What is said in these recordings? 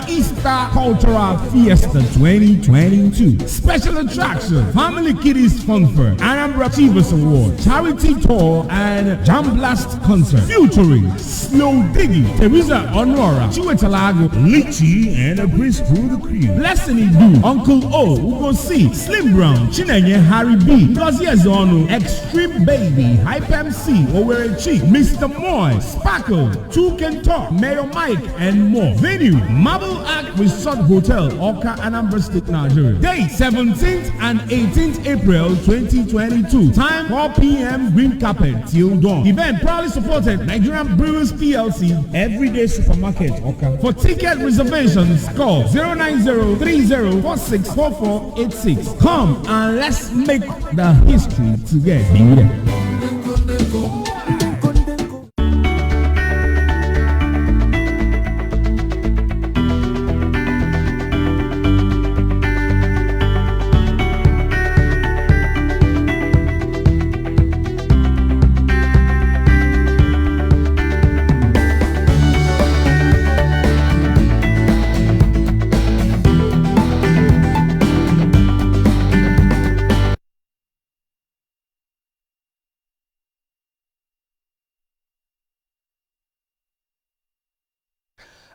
Anambra Easter Cultural Fiesta 2022. Special attraction, Family Kiddies Fun Fair, Anambra Achievers Award, Charity Tour, and Jam Blast Concert. Featuring Slow Diggy, Teresa Honora, Chiwetalago, Lichi, and a breeze through the crew. Blessing Idu, Uncle O, Ugo C, Slim Brown, Chinenye Harry B, Ngozi Ezeonu, Extreme Baby, Hype MC, Owere Chief, Mr. Moy, Sparkle, Two Can Talk, Mayor Mike, and more. Venue, Marble Ark Resort Hotel, Oka, Anambra State, Nigeria. Date, 17th and 18th April 2022. Time, 4 p.m. Green Carpet till dawn. Event proudly supported Nigerian Brewers PLC, Everyday Supermarket, Oka. For ticket reservations, call 090-3046-4486. Come and let's make the history together.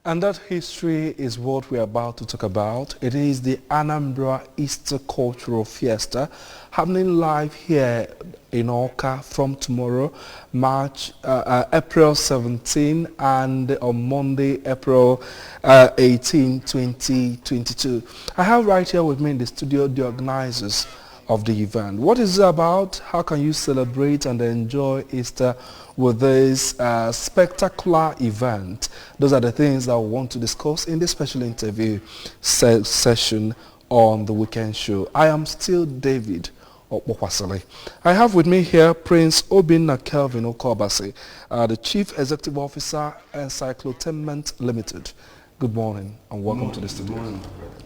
And that history is what we're about to talk about. It is the Anambra Easter Cultural Fiesta happening live here in Oka from tomorrow, April 17 and on Monday, April 18, 2022. I have right here with me in the studio the organizers of the event. What is it about? How can you celebrate and enjoy Easter with this spectacular event? Those are the things that we want to discuss in this special interview session on the weekend show. I am still David Okwasale. I have with me here Prince Obinna Kelvin Okobase, the Chief Executive Officer, Encyclotainment Limited. Good morning and welcome to the studio.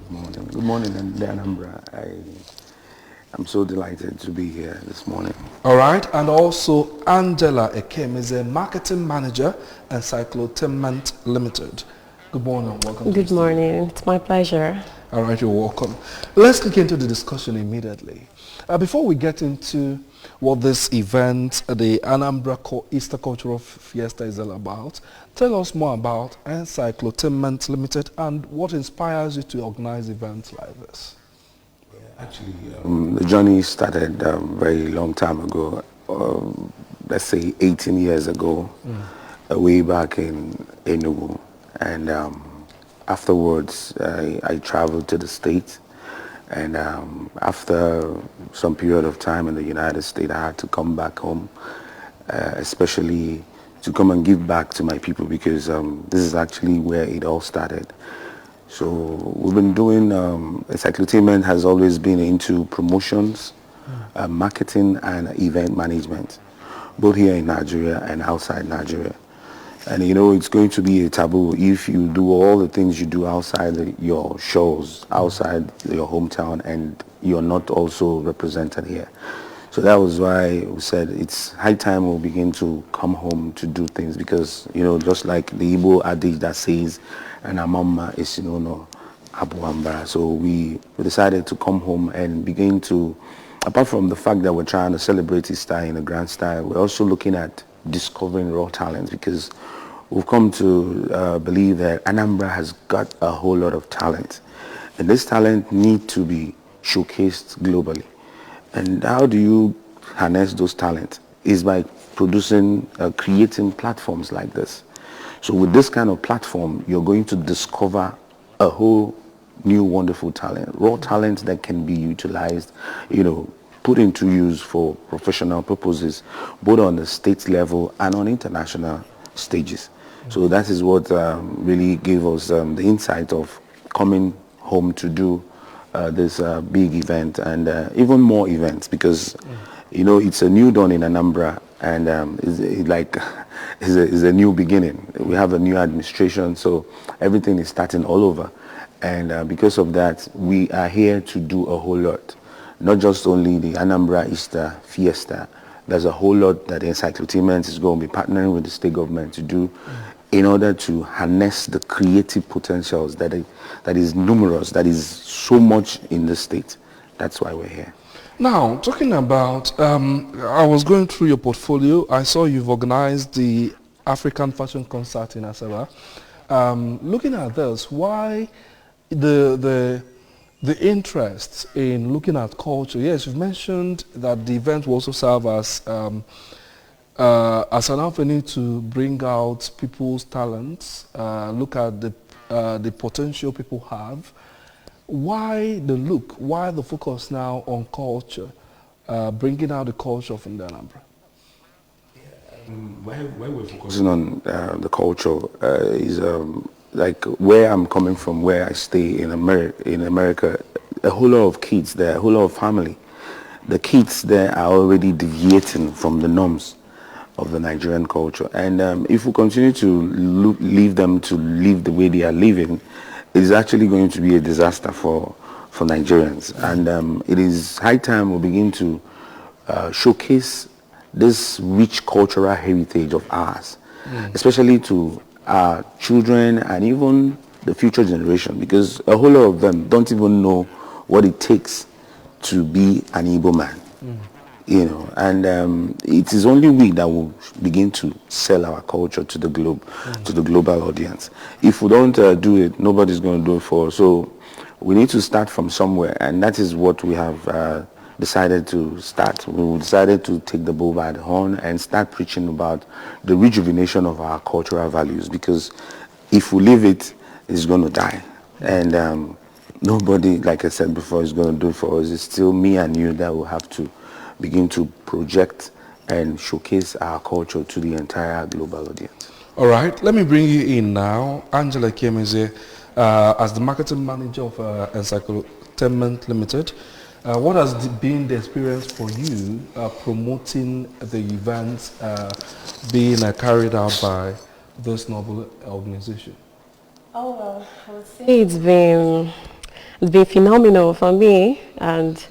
Good morning, Anambra. I'm so delighted to be here this morning. All right, and also Angela Ekem is a marketing manager at Encyclotainment Limited. Good morning and welcome. Good morning, it's my pleasure. All right, you're welcome. Let's kick into the discussion immediately. Before we get into what this event, the Anambra Easter Cultural Fiesta is all about, tell us more about Encyclotainment Limited and what inspires you to organize events like this. Actually, the journey started a very long time ago, let's say 18 years ago, way back in Enugu. And afterwards, I traveled to the States. And after some period of time in the United States, I had to come back home, especially to come and give back to my people because this is actually where it all started. So we've been doing, Encyclotainment has always been into promotions, marketing and event management, both here in Nigeria and outside Nigeria. And you know, it's going to be a taboo if you do all the things you do outside your shows, outside your hometown, and you're not also represented here. So that was why we said it's high time we'll begin to come home to do things because, you know, just like the Igbo adage that says, and Amama is Abuambara. So we decided to come home and begin to, apart from the fact that we're trying to celebrate Easter in a grand style, we're also looking at discovering raw talents because we've come to believe that Anambra has got a whole lot of talent. And this talent need to be showcased globally. And how do you harness those talents? Is by producing, creating platforms like this. So with this kind of platform, you're going to discover a whole new wonderful talent, raw talent that can be utilized, you know, put into use for professional purposes, both on the state level and on international stages. So that is what really gave us the insight of coming home to do this big event and even more events because, you know, it's a new dawn in Anambra and it's a new beginning. We have a new administration, so everything is starting all over. And because of that, we are here to do a whole lot. Not just only the Anambra Easter Fiesta. There's a whole lot that the Encyclotainment is going to be partnering with the state government to do in order to harness the creative potentials that is numerous, that is so much in the state. That's why we're here. Now, talking about, I was going through your portfolio. I saw you've organized the African Fashion Concert in Asaba. Looking at this, why the interest in looking at culture? Yes, you've mentioned that the event will also serve as an avenue to bring out people's talents, look at the potential people have. Why the look? Why the focus now on culture, bringing out the culture from the Anambra? Why we're focusing on the culture is like where I'm coming from, where I stay in America, a whole lot of kids there, a whole lot of family. The kids there are already deviating from the norms of the Nigerian culture. And if we continue to leave them to live the way they are living, it is actually going to be a disaster for Nigerians. And it is high time we begin to showcase this rich cultural heritage of ours, especially to our children and even the future generation, because a whole lot of them don't even know what it takes to be an Igbo man. You know, and it is only we that will begin to sell our culture to the globe, to the global audience. If we don't do it, nobody's going to do it for us. So we need to start from somewhere, and that is what we have decided to start. We decided to take the bull by the horn and start preaching about the rejuvenation of our cultural values, because if we leave it, it's going to die. And nobody, like I said before, is going to do it for us. It's still me and you that will have to begin to project and showcase our culture to the entire global audience. All right, let me bring you in now. Angela Kemeze, as the marketing manager of Encyclotainment Limited. What has been the experience for you promoting the events being carried out by this noble organization? Oh, well, I would say it's been phenomenal for me. And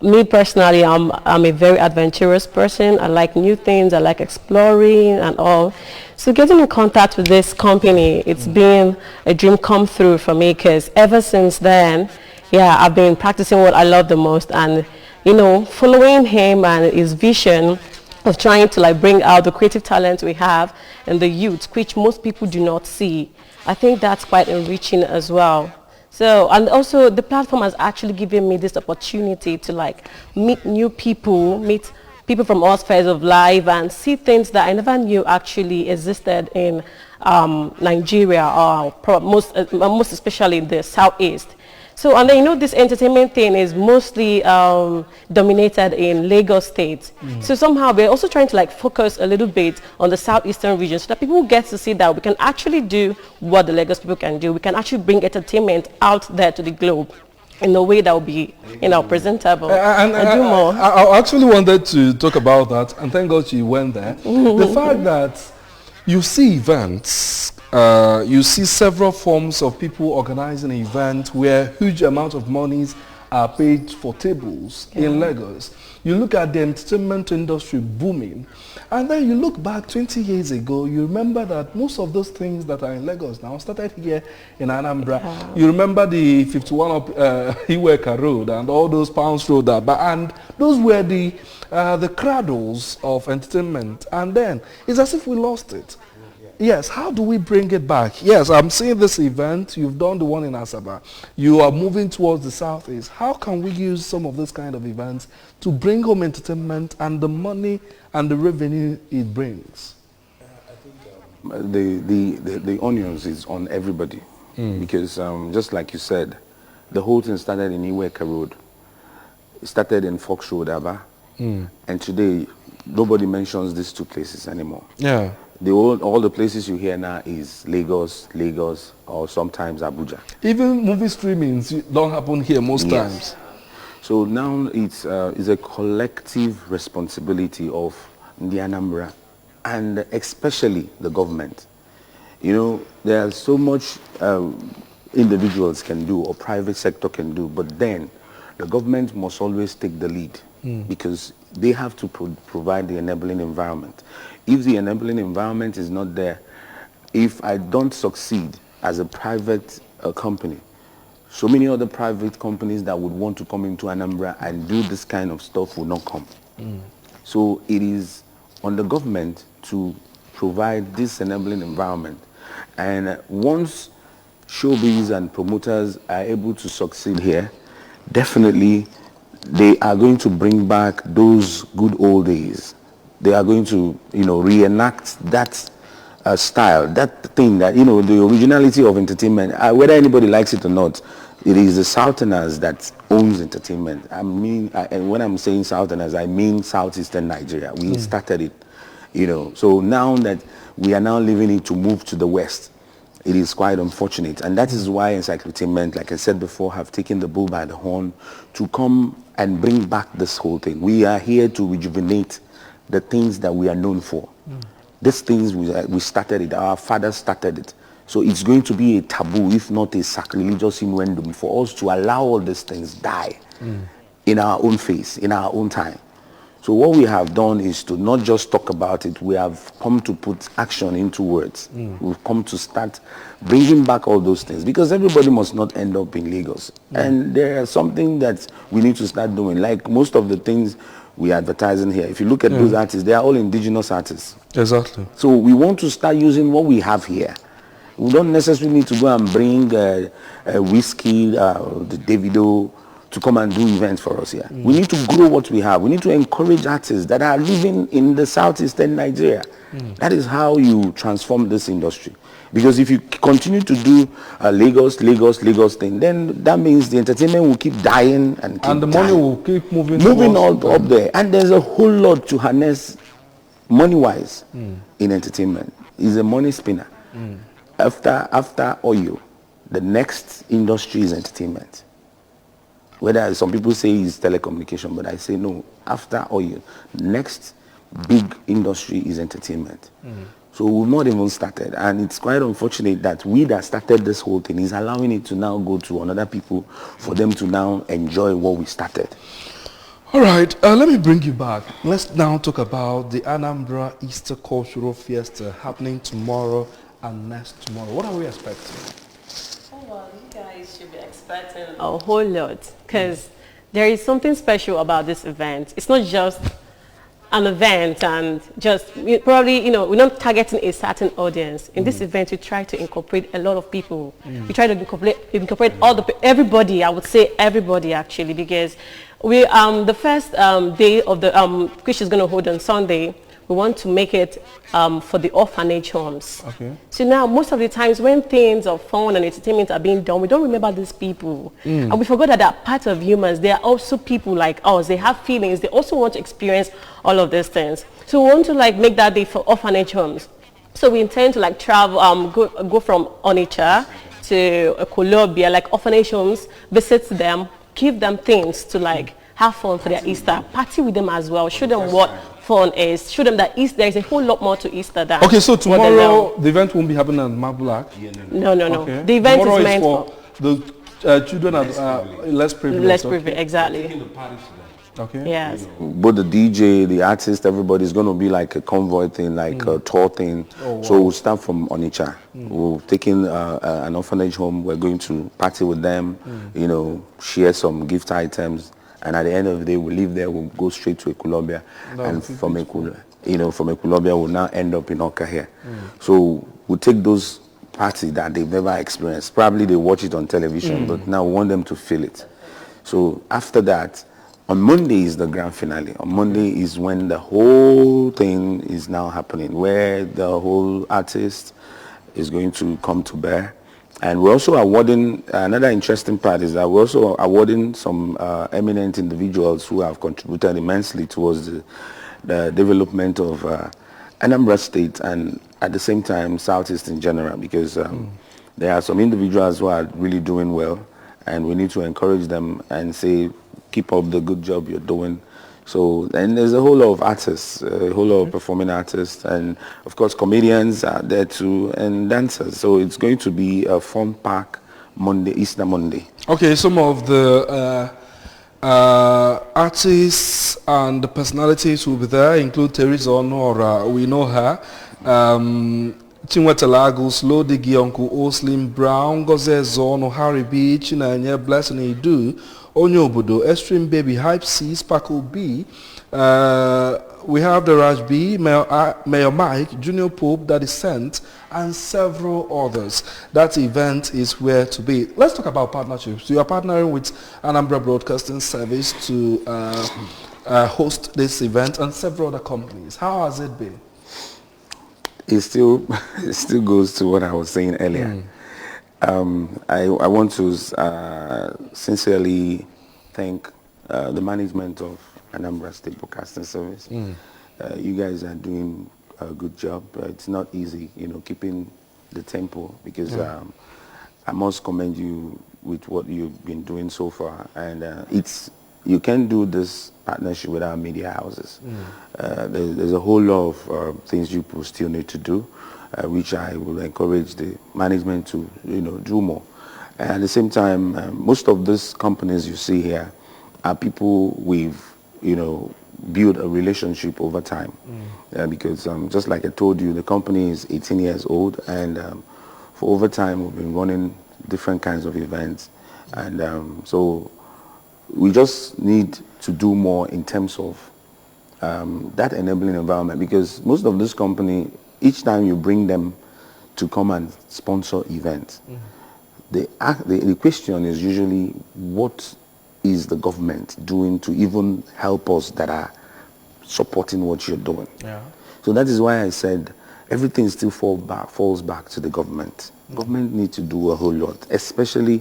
me personally, I'm a very adventurous person. I like new things. I like exploring and all. So getting in contact with this company, it's been a dream come through for me, because ever since then, yeah, I've been practicing what I love the most, and, you know, following him and his vision of trying to like bring out the creative talent we have in the youth, which most people do not see. I think that's quite enriching as well. So, and also the platform has actually given me this opportunity to like meet new people, meet people from all spheres of life, and see things that I never knew actually existed in Nigeria, or most especially in the Southeast. So, and then, you know, this entertainment thing is mostly dominated in Lagos State. So somehow we're also trying to like focus a little bit on the southeastern region, so that people get to see that we can actually do what the Lagos people can do. We can actually bring entertainment out there to the globe in a way that will be, you know, presentable and do more. I actually wanted to talk about that, and thank God you went there. The fact that you see events, you see several forms of people organizing an event where huge amounts of monies are paid for tables in Lagos. You look at the entertainment industry booming, and then you look back 20 years ago, you remember that most of those things that are in Lagos now started here in Anambra. You remember the 51 up Iweka Road and all those Pounds Road, and those were the cradles of entertainment, and then it's as if we lost it. Yes, how do we bring it back? Yes, I'm seeing this event. You've done the one in Asaba. You are moving towards the southeast. How can we use some of this kind of events to bring home entertainment and the money and the revenue it brings? I think the onions is on everybody, because just like you said, the whole thing started in Iweka Road. It started in Fox Road, Aba, and today nobody mentions these two places anymore. Yeah. All the places you hear now is Lagos, or sometimes Abuja. Even movie streamings don't happen here most times. So now it's a collective responsibility of the Anambra, and especially the government. You know, there's so much individuals can do or private sector can do, but then the government must always take the lead, because they have to provide the enabling environment. If the enabling environment is not there, if I don't succeed as a private company, so many other private companies that would want to come into Anambra and do this kind of stuff will not come. So it is on the government to provide this enabling environment. And once showbiz and promoters are able to succeed here, definitely they are going to bring back those good old days. They are going to, reenact that style, that thing that, the originality of entertainment, whether anybody likes it or not, it is the Southerners that owns entertainment. And when I'm saying Southerners, I mean Southeastern Nigeria. We started it, So now that we are now leaving it to move to the West, it is quite unfortunate. And that is why Encyclotainment, like I said before, have taken the bull by the horn to come and bring back this whole thing. We are here to rejuvenate the things that we are known for. These things, we started it, our fathers started it. So it's going to be a taboo, if not a sacrilegious innuendo, for us to allow all these things die in our own face, in our own time. So what we have done is to not just talk about it, we have come to put action into words. We've come to start bringing back all those things, because everybody must not end up in Lagos. And there's something that we need to start doing, like most of the things we are advertising here. If you look at those artists, they are all indigenous artists. Exactly. So we want to start using what we have here. We don't necessarily need to go and bring Whiskey, the Davido, to come and do events for us here. We need to grow what we have. We need to encourage artists that are living in the southeastern Nigeria. That is how you transform this industry. Because if you continue to do Lagos thing, then that means the entertainment will keep dying and the money will keep moving all up there. And there's a whole lot to harness money-wise in entertainment. It's a money spinner. After oil, the next industry is entertainment. Whether some people say it's telecommunication, but I say no. After oil, next big industry is entertainment. So we've not even started, and it's quite unfortunate that we that started this whole thing is allowing it to now go to another people for them to now enjoy what we started. All right, let me bring you back. Let's now talk about the Anambra Easter Cultural Fiesta happening tomorrow and next tomorrow. What are we expecting? Oh, well, you guys should be expecting a whole lot, because there is something special about this event. It's not just an event and just probably, we're not targeting a certain audience. In this event, we try to incorporate a lot of people. We try to incorporate everybody, I would say everybody actually, because we the first day of the which is going to hold on Sunday, we want to make it for the orphanage homes. Okay. So now, most of the times when things of fun and entertainment are being done, we don't remember these people. And we forgot that they're part of humans. They are also people like us. They have feelings. They also want to experience all of these things. So we want to make that day for orphanage homes. So we intend to travel, go from Onitsha to Colombia, orphanage homes, visit them, give them things to have fun for their Easter, party with them as well, show them what fun is, show them that there is a whole lot more to Easter than. Okay, so tomorrow the event won't be happening at Mabulak? No. Okay. The event tomorrow is meant for the children are less privileged. Less privileged, exactly. Okay. Yes. Both the DJ, the artist, everybody is going to be like a convoy thing, a tour thing. Oh, wow. So we'll start from Onitsha. We'll take in an orphanage home. We're going to party with them, share some gift items. And at the end of the day, we'll leave there, we'll go straight to Colombia. And from Colombia, we'll now end up in Oka here. So we'll take those parties that they've never experienced. Probably they watch it on television, but now we want them to feel it. So after that, on Monday is the grand finale. On Monday is when the whole thing is now happening, where the whole artist is going to come to bear. And we're also awarding, another interesting part is that we're also awarding some eminent individuals who have contributed immensely towards the development of Anambra State and at the same time Southeast in general, because there are some individuals who are really doing well, and we need to encourage them and say, keep up the good job you're doing. So, and there's a whole lot of artists, a whole lot of performing artists, and of course comedians are there too, and dancers. So it's going to be a fun pack Monday, Easter Monday. Okay, some of the artists and the personalities who will be there include Teresa Honora. We know her. Chinwetalagu, Slow Diggy, Uncle Oslim Brown, Goze Zono, Harry B, Chinanya, Blessing Edu, Onyobudo, Extreme Baby, Hype C, Sparkle B. We have the Raj B, Mayor Mike, Junior Pope, Daddy Sent, and several others. That event is where to be. Let's talk about partnerships. You are partnering with Anambra Broadcasting Service to host this event and several other companies. How has it been? It still goes to what I was saying earlier. I want to sincerely thank the management of Anambra State Broadcasting Service. You guys are doing a good job. It's not easy, keeping the tempo, because I must commend you with what you've been doing so far. And you can't do this partnership without media houses. There's a whole lot of things you still need to do, which I will encourage the management to do more. And at the same time, most of these companies you see here are people we've build a relationship over time, because just like I told you, the company is 18 years old, and for over time we've been running different kinds of events, and so we just need to do more in terms of that enabling environment, because most of this company, each time you bring them to come and sponsor events, the question is usually, what is the government doing to even help us that are supporting what you're doing? So that is why I said everything still falls back to the government. Government needs to do a whole lot, especially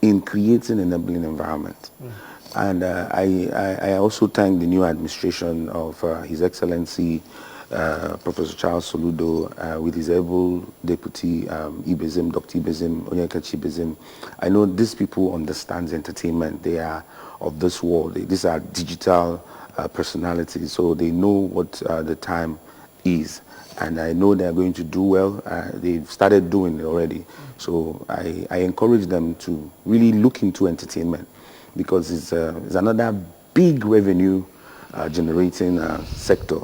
in creating an enabling environment. And I also thank the new administration of His Excellency Professor Charles Soludo, with his able deputy Ibezim, Dr. Ibezim, Onyekachi Ibezim. I know these people understand entertainment. They are of this world. These are digital personalities, so they know what the time is. And I know they are going to do well. They've started doing it already. So I encourage them to really look into entertainment, because it's another big revenue generating sector.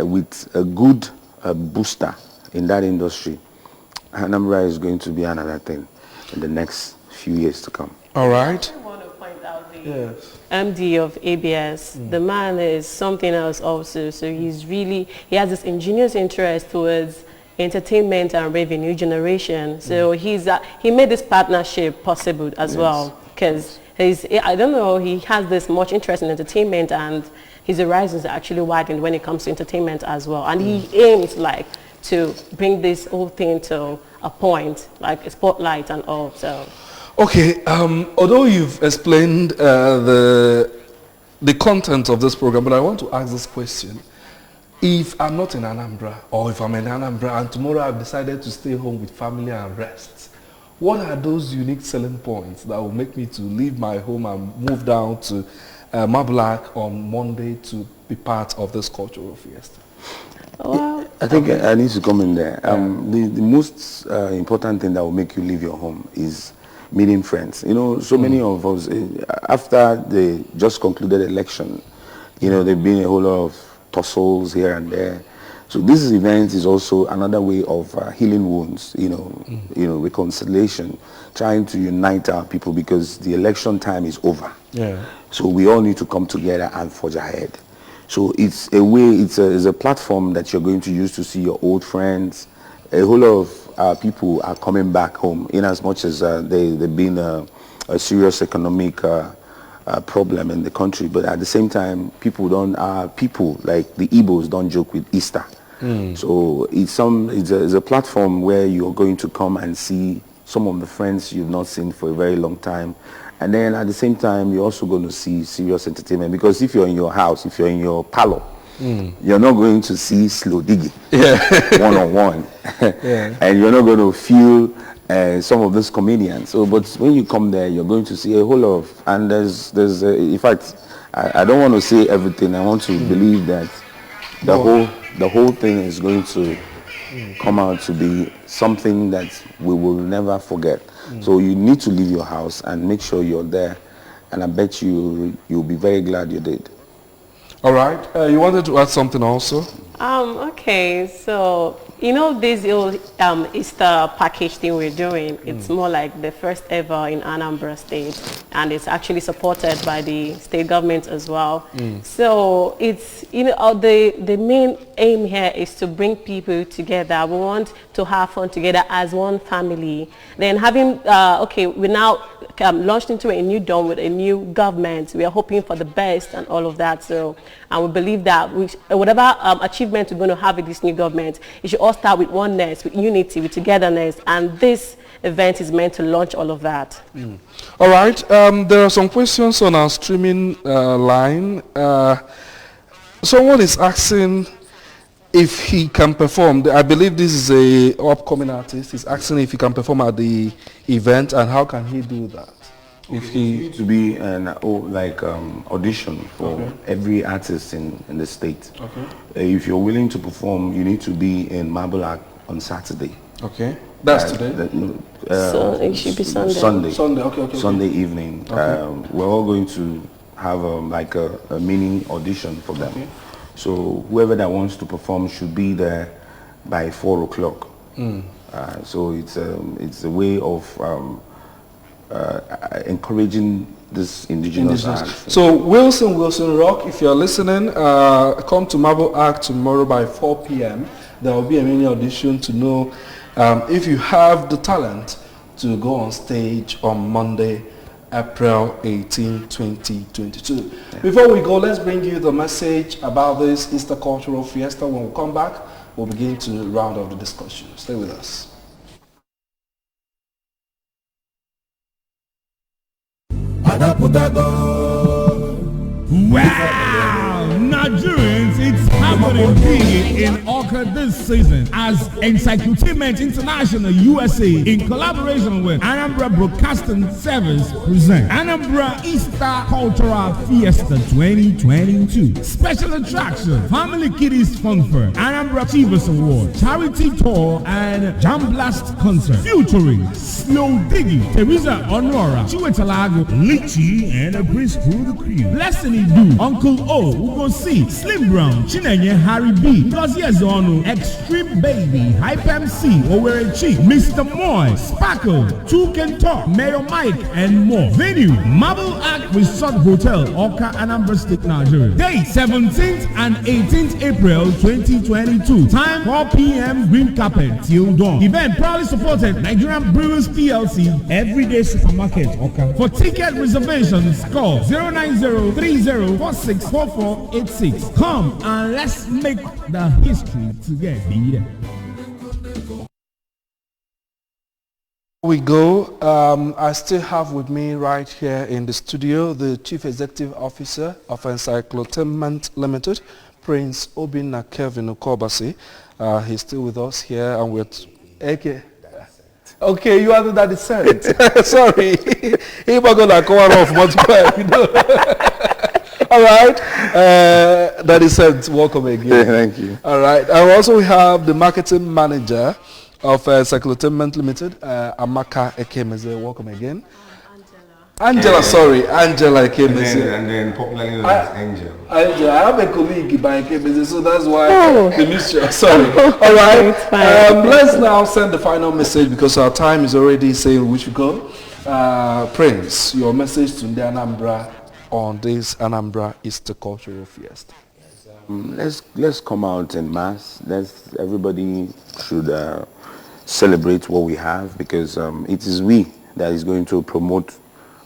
With a good booster in that industry, Anambra is going to be another thing in the next few years to come. All right. I want to point out the MD of ABS. The man is something else also. So he has this ingenious interest towards entertainment and revenue generation. So he made this partnership possible as well, because I don't know, he has this much interest in entertainment, and his horizons are actually widened when it comes to entertainment as well. And he aims to bring this whole thing to a point, like a spotlight and all. So. Okay, although you've explained the content of this program, but I want to ask this question. If I'm not in Anambra, or if I'm in Anambra and tomorrow I've decided to stay home with family and rest, what are those unique selling points that will make me to leave my home and move down to Mablak on Monday to be part of this cultural fiesta? Well, I think I need to come in there. The most important thing that will make you leave your home is meeting friends. So many of us, after the just concluded election, there've been a whole lot of tussles here and there. So this event is also another way of healing wounds, reconciliation, trying to unite our people, because the election time is over. So we all need to come together and forge ahead. So it's a way, it's a platform that you're going to use to see your old friends. A whole lot of people are coming back home, in as much as there's been a serious economic problem in the country. But at the same time, people like the Igbos don't joke with Easter. So it's a platform where you're going to come and see some of the friends you've not seen for a very long time. And then at the same time, you're also going to see serious entertainment, because if you're in your house, if you're in your parlor, you're not going to see slow digging one-on-one. And you're not going to feel some of these comedians. So, but when you come there, you're going to see a whole lot of, and in fact, I don't want to say everything. I want to believe that the whole thing is going to come out to be something that we will never forget. So you need to leave your house and make sure you're there, and I bet you'll be very glad you did. All right. You wanted to add something also? Okay, so You know, this Easter package thing we're doing, it's more like the first ever in Anambra State, and it's actually supported by the state government as well. So it's, you know, the main aim here is to bring people together. We want to have fun together as one family. Then having, okay, we now launched into a new dawn with a new government. We are hoping for the best and all of that. So, and we believe that whatever achievement we're going to have with this new government, it should all start with oneness, with unity, with togetherness, and this event is meant to launch all of that. All right, there are some questions on our streaming line. Someone is asking if he can perform. I believe this is a upcoming artist. He's asking if he can perform at the event, and how can he do that? If he need to be an audition for every artist in the state. If you're willing to perform, you need to be in Marble Arc on Saturday. Okay, that's today. So it should be Sunday. Sunday. Okay. Sunday evening. We're all going to have a mini audition for them. So whoever that wants to perform should be there by 4 o'clock. So it's a way of encouraging this indigenous art. So Wilson Rock, if you're listening, come to Marble Arc tomorrow by 4 p.m. There will be a mini audition to know if you have the talent to go on stage on Monday, April 18, 2022. Before we go, let's bring you the message about this Easter Cultural Fiesta. When we come back, we'll begin to round off the discussion. Stay with us. Wow! Nigerians, it's happening big in Oka this season as Encyclotainment International USA in collaboration with Anambra Broadcasting Service present Anambra Easter Cultural Fiesta 2022. Special attraction, Family Kiddies Fun Fair, Anambra Achievers Award, Charity Tour, and Jam Blast Concert featuring Slow Diggy, Teresa Honora, Chiwetalago, Lichi, and a preschool the crew. Blessing do Uncle O, who go see Slim Brown, Chinenye, Harry B, because yes on Extreme Baby, Hype MC, Owere Chief, Mr. Moy, Sparkle, Two Can Talk, Mayor Mike, and more. Venue, Marble Arc Resort Hotel, Oka, Anambra State, Nigeria. Date 17th and 18th April 2022. Time 4 p.m. Green Carpet till dawn. Event proudly supported Nigerian Brewers PLC, Everyday Supermarket, Oka. For ticket reservations, call 09030464486. Come and let's make the history together. We go. I still have with me right here in the studio the Chief Executive Officer of Encyclotainment Limited, Prince Obinna Kevin Okobasi. He's still with us here, and we're okay, you are the that descent. Sorry. He was going to cover off much better, you know. All right. That descent, welcome again. Yeah, thank you. All right. And also we have the marketing manager of Encyclotainment Limited, Amaka Ekemeze. Welcome again. Angela, sorry, Angela Ekemeze. And then popularly known as Angel. Angela, I have a colleague by Ekemeze, so that's why the mixture. Sorry. All right. Let's now send the final message because our time is already saying we should go. Prince, your message to the Anambra on this Anambra Easter Cultural Fiesta. Let's come out en masse. Everybody should celebrate what we have, because it is we that is going to promote.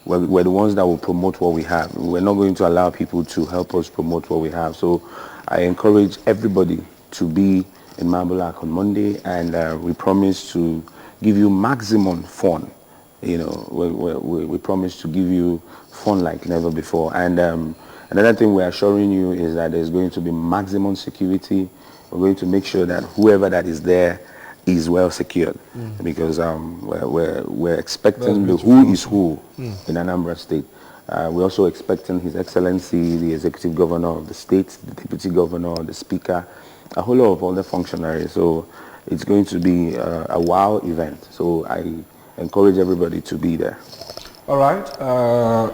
We're the ones that will promote what we have. We're not going to allow people to help us promote what we have. So I encourage everybody to be in Marble Arc on Monday, and we promise to give you maximum fun. You know, we promise to give you fun like never before. And another thing we're assuring you is that there's going to be maximum security. We're going to make sure that whoever that is there is well secured, because we're expecting the who is who in Anambra State. We're also expecting His Excellency, the Executive Governor of the state, the Deputy Governor, the Speaker, a whole lot of other functionaries. So it's going to be a wow event. So I encourage everybody to be there. All right,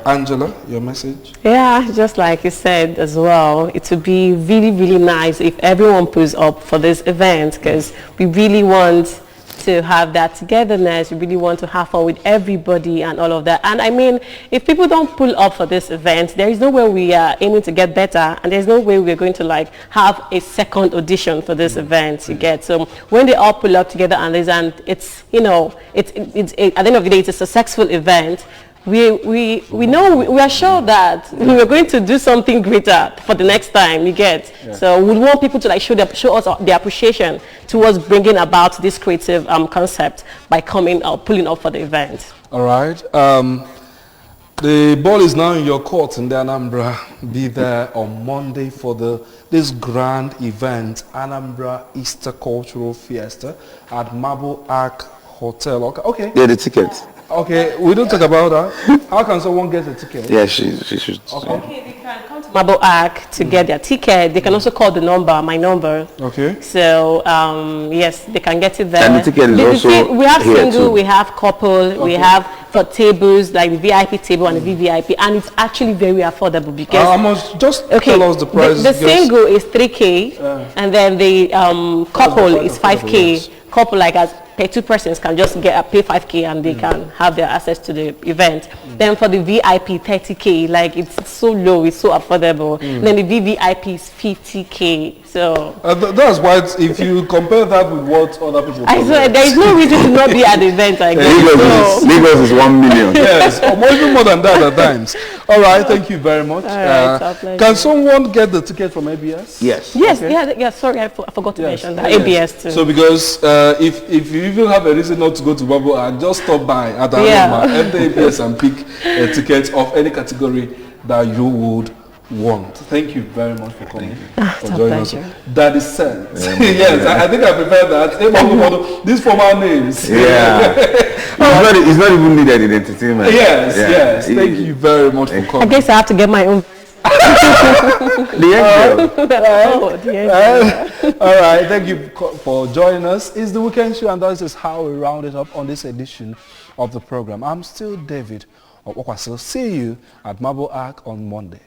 Angela, your message? Yeah, just like you said as well, it would be really, really nice if everyone pulls up for this event, because we really want to have that togetherness. We really want to have fun with everybody and all of that. And I mean, if people don't pull up for this event, there is no way we are aiming to get better, and there's no way we're going to like have a second audition for this event. You get, so when they all pull up together and it's you know, it's at the end of the day, it's a successful event. We know, we are sure that we're going to do something greater for the next time, you get. Yeah. So we want people to like show us their appreciation towards bringing about this creative concept by coming or pulling up for the event. All right. The ball is now in your court in the Anambra. Be there on Monday for this grand event, Anambra Easter Cultural Fiesta at Marble Arc Hotel. Okay. Yeah, the tickets. Okay, we don't talk about that. How can someone get a ticket? Yeah, she should. Okay, they can come to Marble Arc to get their ticket. They can also call the number, my number. Okay. So, yes, they can get it there. And the ticket is also we have here single, too. we have couple, we have for tables, like the VIP table and the VVIP, and it's actually very affordable because... I must just tell us the price. The single is 3K, and then the couple is 5K. Couple, like as pay 2 persons can just pay 5K and they can have their access to the event. Then for the VIP 30K, like it's so low, it's so affordable. Then the VVIP is 50K. So that's why if you compare that with what other people I swear there is no reason to not be at the event. I guess. Lagos is 1 million. Yes, or even more than that at times. All right, thank you very much. Can someone get the ticket from ABS? Yes. Yes, okay. yeah. Sorry, I forgot to mention that. ABS too. So because if you even have a reason not to go to Bubble, just stop by at Anambra, enter ABS and pick a ticket of any category that you would want. Thank you very much for coming. For joining us. That is sent. Yes, I think I prepared that. These formal names. Yeah. It's not even needed in entertainment. Yes. Thank you very much for coming. I guess I have to get my own. All right, thank you for joining us. It's the Weekend Show, and that is how we round it up on this edition of the program. I'm still David Okwasil. See you at Marble Arc on Monday.